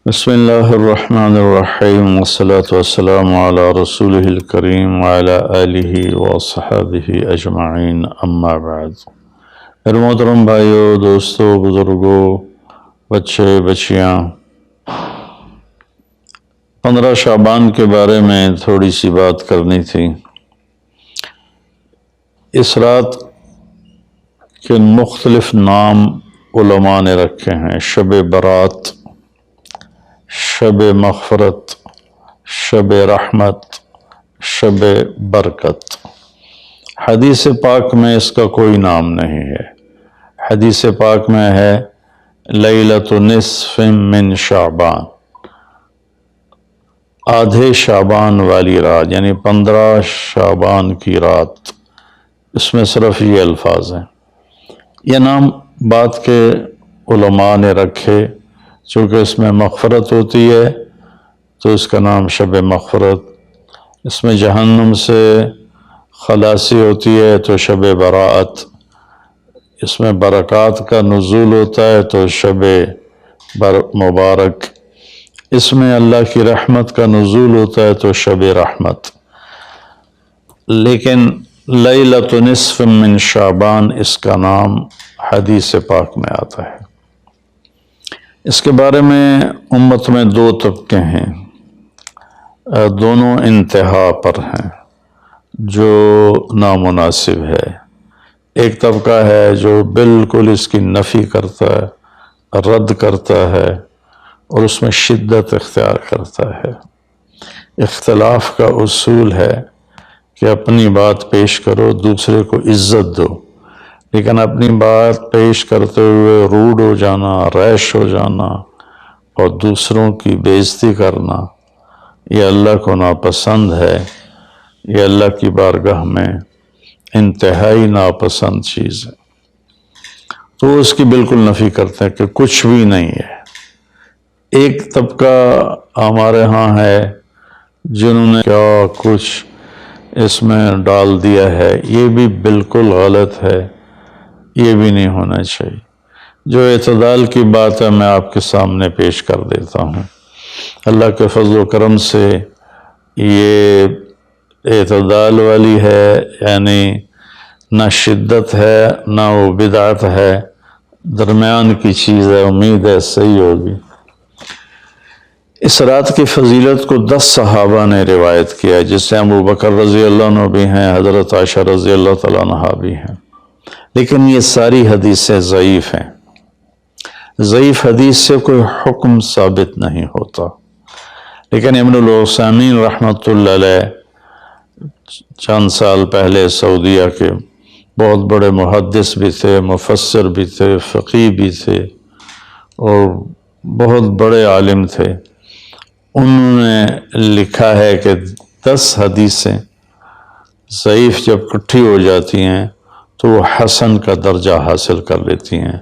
بسم اللہ الرحمن الرحیم والصلاة والسلام علی رسولہ الکریم وعلی آلہ وصحبہ اجمعین اما بعد۔ میرے محترم بھائیو، دوستو، بزرگوں، بچے بچیاں، 15 شعبان کے بارے میں تھوڑی سی بات کرنی تھی۔ اس رات کے مختلف نام علماء نے رکھے ہیں: شب برات، شب مغفرت، شب رحمت، شب برکت۔ حدیث پاک میں اس کا کوئی نام نہیں ہے۔ حدیث پاک میں ہے لیلۃ نصف من شعبان، آدھے شعبان والی رات، یعنی 15 شعبان کی رات۔ اس میں صرف یہ الفاظ ہیں۔ یہ نام بعد کے علماء نے رکھے، چونکہ اس میں مغفرت ہوتی ہے تو اس کا نام شب مغفرت، اس میں جہنم سے خلاصی ہوتی ہے تو شب براءت، اس میں برکات کا نزول ہوتا ہے تو شب مبارک، اس میں اللہ کی رحمت کا نزول ہوتا ہے تو شب رحمت۔ لیکن لیلۃ نصف من شعبان اس کا نام حدیث پاک میں آتا ہے۔ اس کے بارے میں امت میں 2 طبقے ہیں، دونوں انتہا پر ہیں، جو نامناسب ہے۔ ایک طبقہ ہے جو بالکل اس کی نفی کرتا ہے، رد کرتا ہے اور اس میں شدت اختیار کرتا ہے۔ اختلاف کا اصول ہے کہ اپنی بات پیش کرو، دوسرے کو عزت دو، لیکن اپنی بات پیش کرتے ہوئے روڈ ہو جانا، ریش ہو جانا اور دوسروں کی بے عزتی کرنا، یہ اللہ کو ناپسند ہے۔ یہ اللہ کی بارگاہ میں انتہائی ناپسند چیز ہے، تو اس کی بالکل نفی کرتے ہیں کہ کچھ بھی نہیں ہے۔ ایک طبقہ ہمارے ہاں ہے جنہوں نے کیا کچھ اس میں ڈال دیا ہے، یہ بھی بالکل غلط ہے، یہ بھی نہیں ہونا چاہیے۔ جو اعتدال کی بات ہے میں آپ کے سامنے پیش کر دیتا ہوں۔ اللہ کے فضل و کرم سے یہ اعتدال والی ہے، یعنی نہ شدت ہے نہ وہ بدعت ہے، درمیان کی چیز ہے۔ امید ہے صحیح ہوگی۔ اس رات کی فضیلت کو 10 صحابہ نے روایت کیا، جس سے ابو بکر رضی اللہ عنہ بھی ہیں، حضرت عائشہ رضی اللہ تعالیٰ عنہ بھی ہیں، لیکن یہ ساری حدیثیں ضعیف ہیں۔ ضعیف حدیث سے کوئی حکم ثابت نہیں ہوتا، لیکن ابن العثیمین رحمۃ اللہ علیہ چند سال پہلے سعودیہ کے بہت بڑے محدث بھی تھے، مفسر بھی تھے، فقیہ بھی تھے اور بہت بڑے عالم تھے۔ انہوں نے لکھا ہے کہ 10 حدیثیں ضعیف جب اکٹھی ہو جاتی ہیں تو وہ حسن کا درجہ حاصل کر لیتی ہیں۔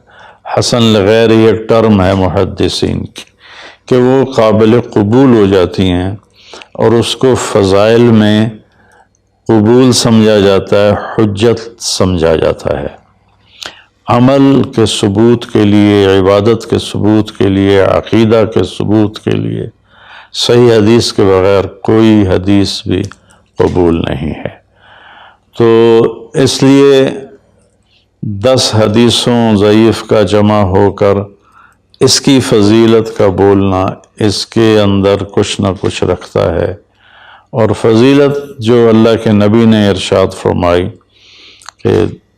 حسن لغیر ایک ٹرم ہے محدثین کی کہ وہ قابل قبول ہو جاتی ہیں اور اس کو فضائل میں قبول سمجھا جاتا ہے، حجت سمجھا جاتا ہے۔ عمل کے ثبوت کے لیے، عبادت کے ثبوت کے لیے، عقیدہ کے ثبوت کے لیے صحیح حدیث کے بغیر کوئی حدیث بھی قبول نہیں ہے۔ تو اس لیے 10 حدیثوں ضعیف کا جمع ہو کر اس کی فضیلت کا بولنا اس کے اندر کچھ نہ کچھ رکھتا ہے۔ اور فضیلت جو اللہ کے نبی نے ارشاد فرمائی کہ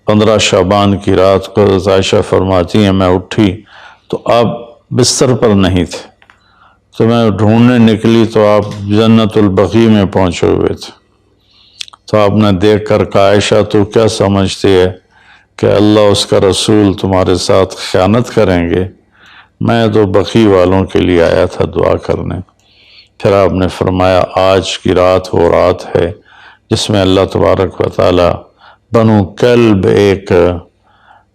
15 شعبان کی رات کو حضرت عائشہ فرماتی ہیں میں اٹھی تو آپ بستر پر نہیں تھے، تو میں ڈھونڈنے نکلی تو آپ جنت البقیع میں پہنچے ہوئے تھے، تو آپ نے دیکھ کر کہا عائشہ تو کیا سمجھتی ہے کہ اللہ اس کا رسول تمہارے ساتھ خیانت کریں گے؟ میں تو بقیع والوں کے لیے آیا تھا دعا کرنے۔ پھر آپ نے فرمایا آج کی رات وہ رات ہے جس میں اللہ تبارک و تعالی بنو کلب ایک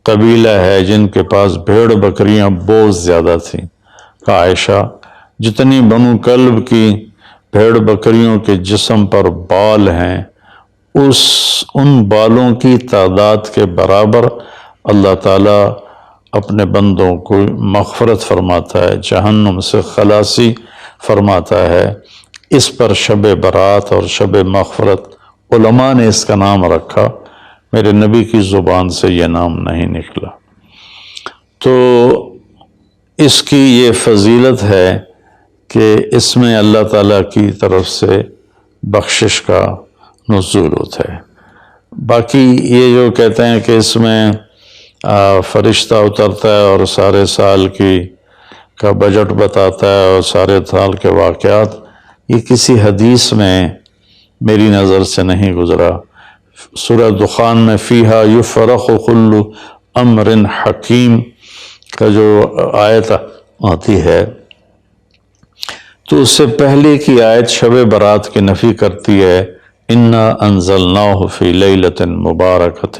قبیلہ ہے جن کے پاس بھیڑ بکریاں بہت زیادہ تھیں، کہا عائشہ جتنی بنو کلب کی بھیڑ بکریوں کے جسم پر بال ہیں ان بالوں کی تعداد کے برابر اللہ تعالیٰ اپنے بندوں کو مغفرت فرماتا ہے، جہنم سے خلاصی فرماتا ہے۔ اس پر شب برات اور شب مغفرت علماء نے اس کا نام رکھا، میرے نبی کی زبان سے یہ نام نہیں نکلا۔ تو اس کی یہ فضیلت ہے کہ اس میں اللہ تعالیٰ کی طرف سے بخشش کا نزول ہوتا ہے۔ باقی یہ جو کہتے ہیں کہ اس میں فرشتہ اترتا ہے اور سارے سال کا بجٹ بتاتا ہے اور سارے سال کے واقعات، یہ کسی حدیث میں میری نظر سے نہیں گزرا۔ سورہ دخان میں فیہا یفرق کل امر حکیم کا جو آیت آتی ہے، تو اس سے پہلے کی آیت شب برات کی نفی کرتی ہے، انا انزلناہ فی لیلۃ مبارکۃ،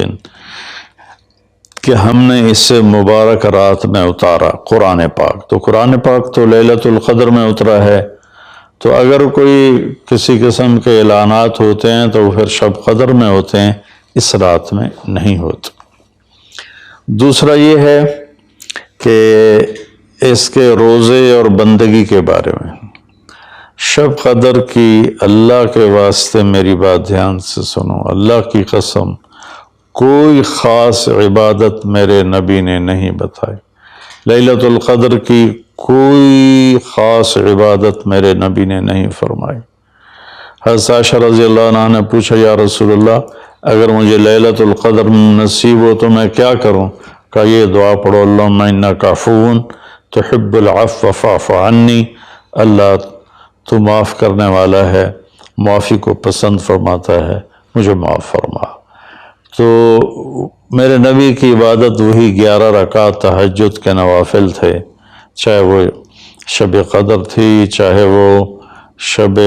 کہ ہم نے اس سے مبارک رات میں اتارا قرآن پاک۔ تو قرآن پاک تو لیلۃ القدر میں اترا ہے، تو اگر کوئی کسی قسم کے اعلانات ہوتے ہیں تو پھر شب قدر میں ہوتے ہیں، اس رات میں نہیں ہوتے۔ دوسرا یہ ہے کہ اس کے روزے اور بندگی کے بارے میں، شب قدر کی اللہ کے واسطے میری بات دھیان سے سنو، اللہ کی قسم کوئی خاص عبادت میرے نبی نے نہیں بتائی۔ لیلۃ القدر کی کوئی خاص عبادت میرے نبی نے نہیں فرمائی۔ حضرت عائشہ رضی اللہ عنہ نے پوچھا، یا رسول اللہ اگر مجھے لیلۃ القدر نصیب ہو تو میں کیا کروں؟ کہا یہ دعا پڑھو، اللہم انک عفو تحب العفو فاعف عنی، اللہ تو معاف کرنے والا ہے، معافی کو پسند فرماتا ہے، مجھے معاف فرما۔ تو میرے نبی کی عبادت وہی 11 رکعت تہجد کے نوافل تھے، چاہے وہ شب قدر تھی، چاہے وہ شب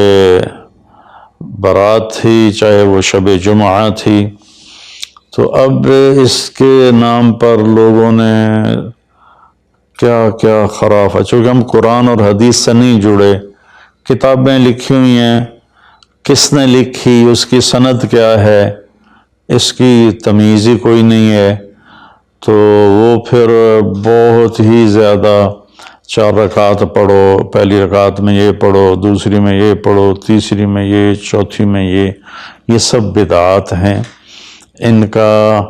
برات تھی، چاہے وہ شب جمعہ تھی۔ تو اب اس کے نام پر لوگوں نے کیا کیا خرافہ، چونکہ ہم قرآن اور حدیث سے نہیں جڑے، کتابیں لکھی ہوئی ہیں، کس نے لکھی، اس کی سند کیا ہے، اس کی تمیز ہی کوئی نہیں ہے، تو وہ پھر بہت ہی زیادہ 4 رکعت پڑھو، پہلی رکعت میں یہ پڑھو، دوسری میں یہ پڑھو، تیسری میں یہ، چوتھی میں یہ سب بدعات ہیں، ان کا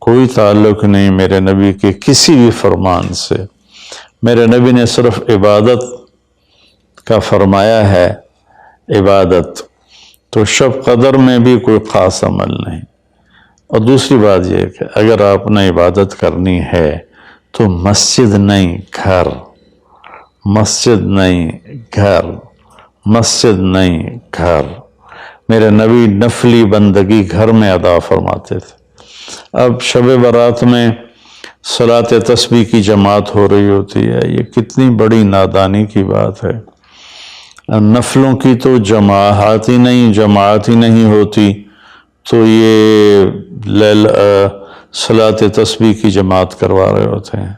کوئی تعلق نہیں میرے نبی کے کسی بھی فرمان سے۔ میرے نبی نے صرف عبادت کا فرمایا ہے، عبادت، تو شب قدر میں بھی کوئی خاص عمل نہیں۔ اور دوسری بات یہ کہ اگر آپ نے عبادت کرنی ہے تو مسجد نہیں گھر، مسجد نہیں گھر، مسجد نہیں گھر۔ میرے نبی نفلی بندگی گھر میں ادا فرماتے تھے۔ اب شب برات میں صلاۃ تسبیح کی جماعت ہو رہی ہوتی ہے، یہ کتنی بڑی نادانی کی بات ہے۔ نفلوں کی تو جماعت ہی نہیں ہوتی، تو یہ صلاۃ تسبیح کی جماعت کروا رہے ہوتے ہیں۔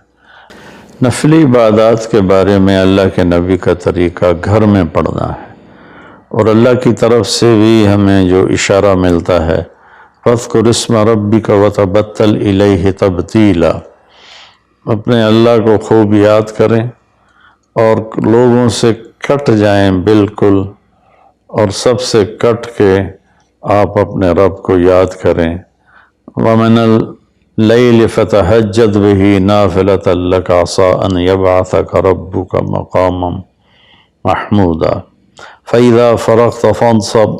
نفلی عبادات کے بارے میں اللہ کے نبی کا طریقہ گھر میں پڑھنا ہے، اور اللہ کی طرف سے بھی ہمیں جو اشارہ ملتا ہے، وَاذْكُرِ اسْمَ رَبِّكَ وَتَبَتَّلْ إِلَيْهِ تَبْتِيلًا، اپنے اللہ کو خوب یاد کریں اور لوگوں سے کٹ جائیں بالکل، اور سب سے کٹ کے آپ اپنے رب کو یاد کریں۔ وَمِنَ اللَّيْلِ فَتَهَجَّدْ بِهِ نَافِلَةً لَكَ عَسَىٰ أَنْ يَبْعَثَكَ رَبُّكَ مَقَامًا مَحْمُودًا فَإِذَا فَرَغْتَ فَانْصَبْ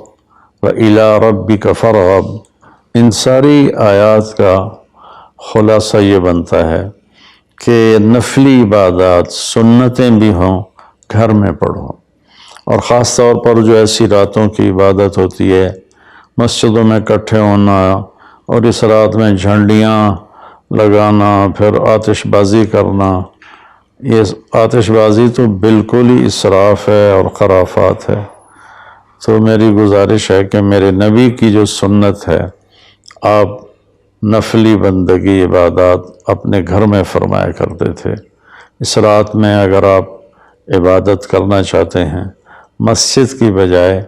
وَإِلَىٰ رَبِّكَ فَارْغَب۔ ان ساری آیات کا خلاصہ یہ بنتا ہے کہ نفلی عبادات سنتیں بھی ہوں گھر میں پڑھو، اور خاص طور پر جو ایسی راتوں کی عبادت ہوتی ہے، مسجدوں میں اکٹھے ہونا اور اس رات میں جھنڈیاں لگانا، پھر آتش بازی کرنا، یہ آتش بازی تو بالکل ہی اسراف ہے اور خرافات ہے۔ تو میری گزارش ہے کہ میرے نبی کی جو سنت ہے، آپ نفلی بندگی عبادات اپنے گھر میں فرمایا کرتے تھے۔ اس رات میں اگر آپ عبادت کرنا چاہتے ہیں، مسجد کی بجائے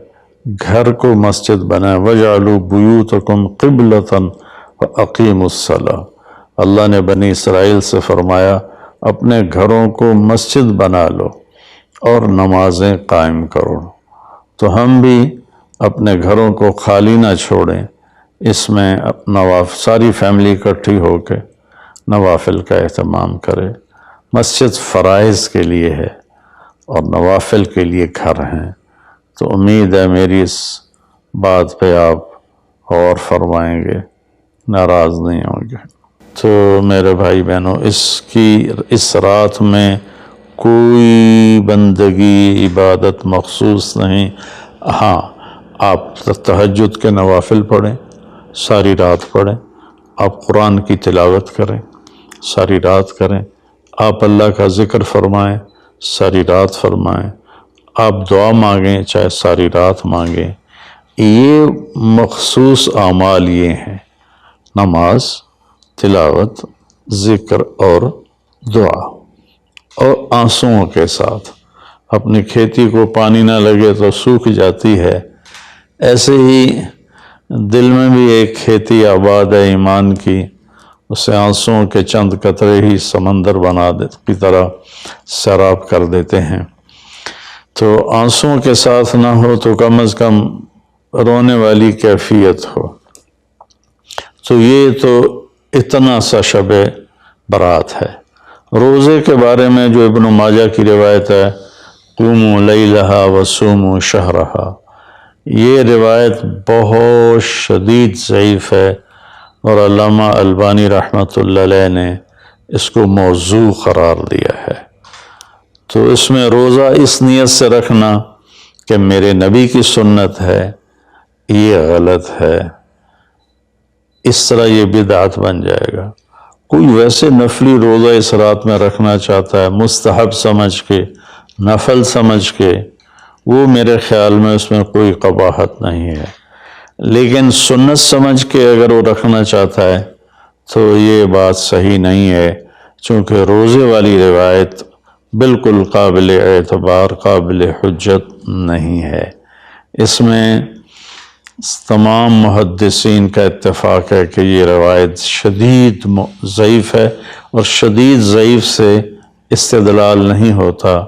گھر کو مسجد بنائیں، وَجْعَلُوا بُيُوتَكُمْ قِبْلَةً وَأَقِيمُوا الصَّلَاةَ، اللہ نے بنی اسرائیل سے فرمایا اپنے گھروں کو مسجد بنا لو اور نمازیں قائم کرو، تو ہم بھی اپنے گھروں کو خالی نہ چھوڑیں، اس میں ساری فیملی اکٹھی ہو کے نوافل کا اہتمام کرے۔ مسجد فرائض کے لیے ہے اور نوافل کے لیے گھر ہیں، تو امید ہے میری اس بات پہ آپ غور فرمائیں گے، ناراض نہیں ہوں گے۔ تو میرے بھائی بہنوں، اس رات میں کوئی بندگی عبادت مخصوص نہیں۔ ہاں، آپ تہجد کے نوافل پڑھیں، ساری رات پڑھیں، آپ قرآن کی تلاوت کریں، ساری رات کریں، آپ اللہ کا ذکر فرمائیں، ساری رات فرمائیں، آپ دعا مانگیں چاہے ساری رات مانگیں۔ یہ مخصوص اعمال یہ ہیں: نماز، تلاوت، ذکر اور دعا، اور آنسوؤں کے ساتھ۔ اپنی کھیتی کو پانی نہ لگے تو سوکھ جاتی ہے، ایسے ہی دل میں بھی ایک کھیتی آباد ہے ایمان کی، اسے آنسوؤں کے چند قطرے ہی سمندر کی طرح سیراب کر دیتے ہیں۔ تو آنسوؤں کے ساتھ نہ ہو تو کم از کم رونے والی کیفیت ہو۔ تو یہ تو اتنا سا شب برات ہے۔ روزے کے بارے میں جو ابن ماجہ کی روایت ہے، قوموا لیلہا وصوموا شہرہا، یہ روایت بہت شدید ضعیف ہے، اور علامہ البانی رحمۃ اللہ علیہ نے اس کو موضوع قرار دیا ہے۔ تو اس میں روزہ اس نیت سے رکھنا کہ میرے نبی کی سنت ہے، یہ غلط ہے، اس طرح یہ بدعت بن جائے گا۔ کوئی ویسے نفلی روزہ اس رات میں رکھنا چاہتا ہے مستحب سمجھ کے، نفل سمجھ کے، وہ میرے خیال میں اس میں کوئی قباحت نہیں ہے، لیکن سنت سمجھ کے اگر وہ رکھنا چاہتا ہے تو یہ بات صحیح نہیں ہے، چونکہ روزے والی روایت بالکل قابل اعتبار، قابل حجت نہیں ہے۔ اس میں تمام محدثین کا اتفاق ہے کہ یہ روایت شدید ضعیف ہے، اور شدید ضعیف سے استدلال نہیں ہوتا،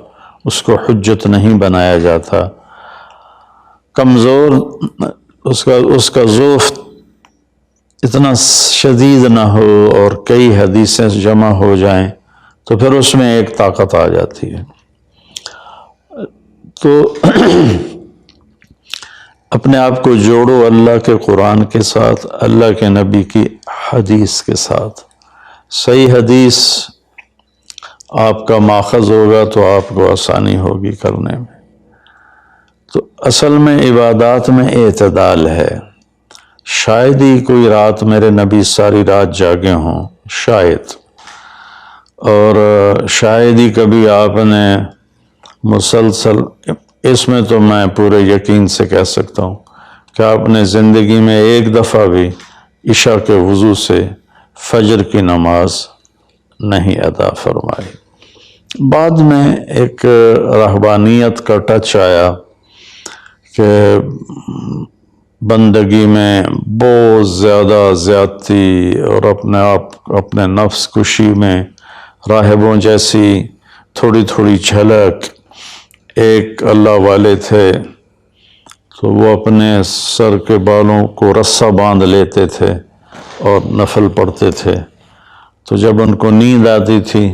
اس کو حجت نہیں بنایا جاتا۔ کمزور اس کا ضعف اتنا شدید نہ ہو اور کئی حدیثیں جمع ہو جائیں تو پھر اس میں ایک طاقت آ جاتی ہے۔ تو اپنے آپ کو جوڑو اللہ کے قرآن کے ساتھ، اللہ کے نبی کی حدیث کے ساتھ۔ صحیح حدیث آپ کا ماخذ ہوگا تو آپ کو آسانی ہوگی کرنے میں۔ تو اصل میں عبادات میں اعتدال ہے۔ شاید ہی کوئی رات میرے نبی ساری رات جاگے ہوں، شاید، اور شاید ہی کبھی آپ نے مسلسل، اس میں تو میں پورے یقین سے کہہ سکتا ہوں کہ آپ نے زندگی میں ایک دفعہ بھی عشاء کے وضو سے فجر کی نماز نہیں ادا فرمائی۔ بعد میں ایک رہبانیت کا ٹچ آیا کہ بندگی میں بہت زیادہ زیادتی اور اپنے نفس کشی میں راہبوں جیسی تھوڑی تھوڑی جھلک۔ ایک اللہ والے تھے تو وہ اپنے سر کے بالوں کو رسہ باندھ لیتے تھے اور نفل پڑھتے تھے، تو جب ان کو نیند آتی تھی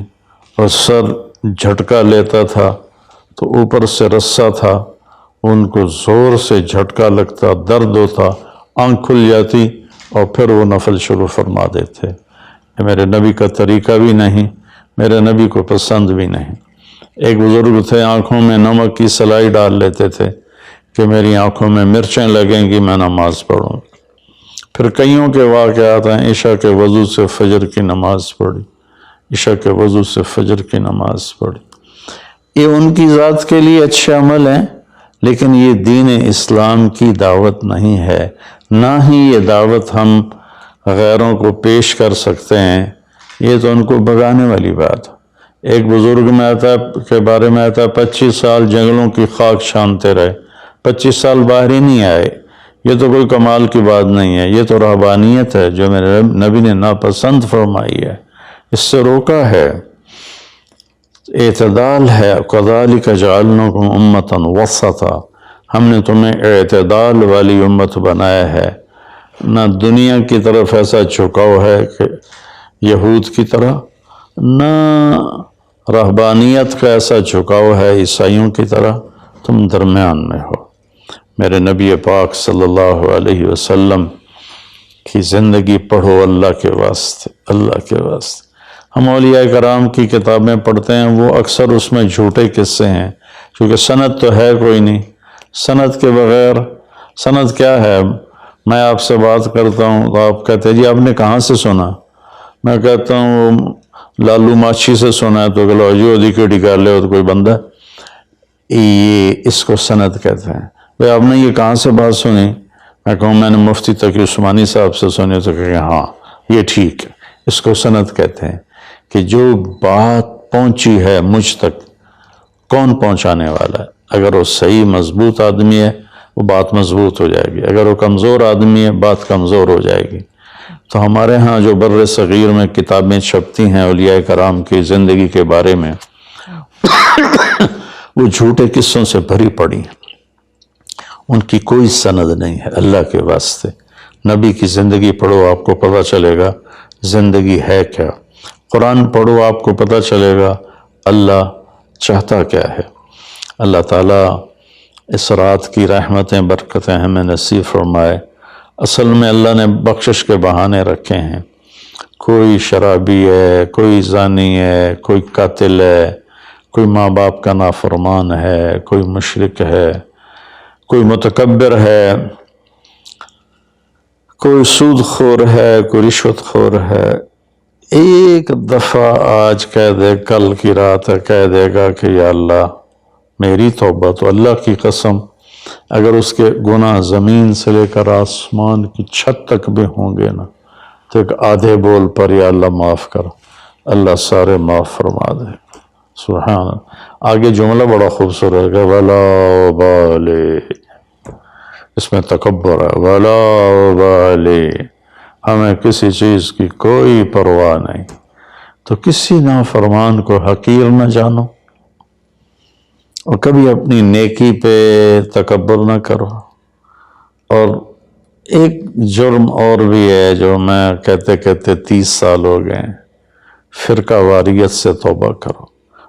اور سر جھٹکا لیتا تھا تو اوپر سے رسہ تھا، ان کو زور سے جھٹکا لگتا، درد ہوتا، آنکھ کھل جاتی اور پھر وہ نفل شروع فرما دیتے۔ یہ میرے نبی کا طریقہ بھی نہیں، میرے نبی کو پسند بھی نہیں۔ ایک بزرگ تھے، آنکھوں میں نمک کی سلائی ڈال لیتے تھے کہ میری آنکھوں میں مرچیں لگیں گی میں نماز پڑھوں۔ پھر کئیوں کے واقعات ہیں، عشاء کے وضو سے فجر کی نماز پڑھی، عشاء کے وضو سے فجر کی نماز پڑھی۔ یہ ان کی ذات کے لیے اچھے عمل ہیں، لیکن یہ دین اسلام کی دعوت نہیں ہے، نہ ہی یہ دعوت ہم غیروں کو پیش کر سکتے ہیں، یہ تو ان کو بگانے والی بات۔ ایک بزرگ میں کے بارے میں آتا ہے 25 سال جنگلوں کی خاک چھانتے رہے، 25 سال باہر ہی نہیں آئے، یہ تو کوئی کمال کی بات نہیں ہے، یہ تو رہبانیت ہے جو میرے نبی نے ناپسند فرمائی ہے، اس سے روکا ہے۔ اعتدال ہے، کذالک جعلناکم امۃ وسطا، ہم نے تمہیں اعتدال والی امت بنایا ہے، نہ دنیا کی طرف ایسا جھکاؤ ہے کہ یہود کی طرح، نہ رہبانیت کا ایسا جھکاؤ ہے عیسائیوں کی طرح، تم درمیان میں ہو۔ میرے نبی پاک صلی اللہ علیہ وسلم کی زندگی پڑھو اللہ کے واسطے، اللہ کے واسطے۔ ہم اولیاء کرام کی کتابیں پڑھتے ہیں، وہ اکثر اس میں جھوٹے قصے ہیں، کیونکہ سند تو ہے کوئی نہیں۔ سند کے بغیر، سند کیا ہے؟ میں آپ سے بات کرتا ہوں تو آپ کہتے ہیں جی آپ نے کہاں سے سنا؟ میں کہتا ہوں وہ لالو ماچھی سے سنا ہے، تو کہ لو جو دیکھے کر لے تو کوئی بندہ، یہ اس کو سند کہتے ہیں۔ بھئی آپ نے یہ کہاں سے بات سنی؟ میں کہوں میں نے مفتی تقی عثمانی صاحب سے سنی، تو کہ ہاں یہ ٹھیک ہے، اس کو سند کہتے ہیں کہ جو بات پہنچی ہے مجھ تک، کون پہنچانے والا ہے؟ اگر وہ صحیح مضبوط آدمی ہے وہ بات مضبوط ہو جائے گی، اگر وہ کمزور آدمی ہے بات کمزور ہو جائے گی۔ تو ہمارے ہاں جو بر صغیر میں کتابیں چھپتی ہیں اولیاء کرام کی زندگی کے بارے میں، وہ جھوٹے قصوں سے بھری پڑی ہیں، ان کی کوئی سند نہیں ہے۔ اللہ کے واسطے نبی کی زندگی پڑھو، آپ کو پتہ چلے گا زندگی ہے کیا۔ قرآن پڑھو، آپ کو پتہ چلے گا اللہ چاہتا کیا ہے۔ اللہ تعالیٰ اس رات کی رحمتیں برکتیں ہمیں نصیب فرمائے۔ اصل میں اللہ نے بخشش کے بہانے رکھے ہیں، کوئی شرابی ہے، کوئی زانی ہے، کوئی قاتل ہے، کوئی ماں باپ کا نافرمان ہے، کوئی مشرک ہے، کوئی متکبر ہے، کوئی سود خور ہے، کوئی رشوت خور ہے۔ ایک دفعہ آج کہہ دے، کل کی رات کہہ دے گا کہ یا اللہ میری توبہ، تو اللہ کی قسم اگر اس کے گناہ زمین سے لے کر آسمان کی چھت تک بھی ہوں گے نا، تو ایک آدھے بول پر یا اللہ معاف کر، اللہ سارے معاف فرما دے۔ سبحان اللہ۔ آگے جملہ بڑا خوبصورت ہے، وَلَا وَبَالِ، اس میں تکبر ہے، وَلَا وَبَالِ، ہمیں کسی چیز کی کوئی پرواہ نہیں، تو کسی نافرمان کو حقیر نہ جانو، اور کبھی اپنی نیکی پہ تکبر نہ کرو۔ اور ایک جرم اور بھی ہے جو میں کہتے کہتے 30 سال ہو گئے، فرقہ واریت سے توبہ کرو۔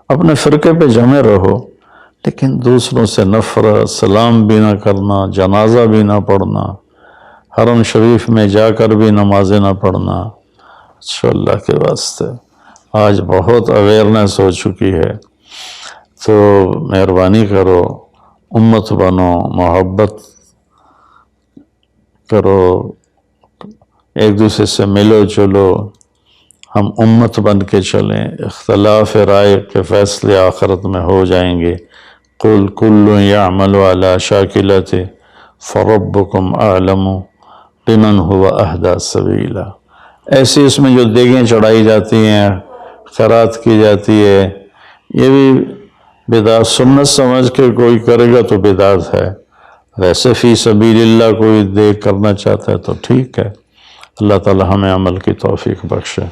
اپنے فرقے پہ جمے رہو، لیکن دوسروں سے نفرت، سلام بھی نہ کرنا، جنازہ بھی نہ پڑھنا، حرم شریف میں جا کر بھی نمازیں نہ پڑھنا۔ اچھا اللہ کے واسطے آج بہت اویئرنیس ہو چکی ہے، تو مہربانی کرو، امت بنو، محبت کرو، ایک دوسرے سے ملو جلو، ہم امت بن کے چلیں، اختلاف رائے کے فیصلے آخرت میں ہو جائیں گے۔ قُلْ كُلٌّ يَعْمَلُ عَلَى شَاكِلَتِهِ فَرَبُّكُمْ أَعْلَمُ بِمَنْ هُوَ أَهْدَىٰ سَبِيلًا۔ ایسے اس میں جو دیگیں چڑھائی جاتی ہیں، خیرات کی جاتی ہے، یہ بھی بدعت سنت سمجھ کے کوئی کرے گا تو بدعت ہے، ویسے فی سبیل اللہ کوئی دیگ کرنا چاہتا ہے تو ٹھیک ہے۔ اللہ تعالی ہمیں عمل کی توفیق بخشے۔